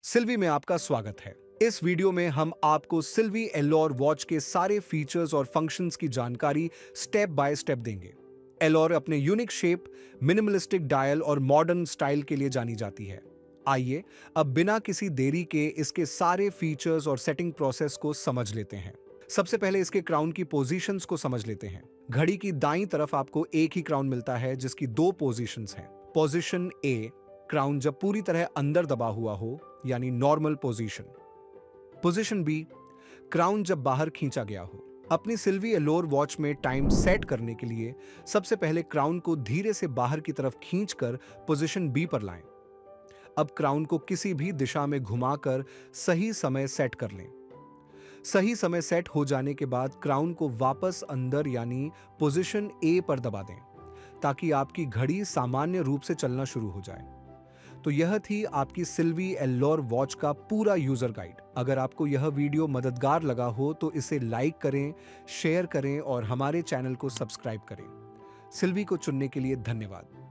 सिल्वी में आपका स्वागत है। इस वीडियो में हम आपको सिल्वी एलोर वॉच के सारे फीचर्स और फंक्शंस की जानकारी स्टेप बाय स्टेप देंगे। एलोर अपने यूनिक शेप, मिनिमलिस्टिक डायल और मॉडर्न स्टाइल के लिए जानी जाती है। आइए अब बिना किसी देरी के इसके सारे फीचर्स और सेटिंग प्रोसेस को समझ लेते हैं। सबसे पहले इसके क्राउन की पोजीशंस को समझ लेते हैं। घड़ी की दाईं तरफ आपको एक ही क्राउन मिलता है जिसकी दो पोजीशंस हैं। पोजीशन ए, क्राउन जब पूरी तरह अंदर दबा हुआ हो, यानी normal position. Position B, crown जब बाहर खींचा गया हो। अपनी सिल्वी एलोर वॉच में टाइम सेट करने के लिए सबसे पहले क्राउन को धीरे से बाहर की तरफ खींचकर पोजीशन बी पर लाएं। अब क्राउन को किसी भी दिशा में घुमाकर सही समय सेट कर लें। सही समय सेट हो जाने के बाद क्राउन को वापस अंदर यानी पोजीशन ए पर दबा दें, ताकि आपकी घड़ी सामान्य रूप से चलना शुरू हो जाए। तो यह थी आपकी सिल्वी एल्लोर वॉच का पूरा यूजर गाइड। अगर आपको यह वीडियो मददगार लगा हो तो इसे लाइक करें, शेयर करें और हमारे चैनल को सब्सक्राइब करें। सिल्वी को चुनने के लिए धन्यवाद।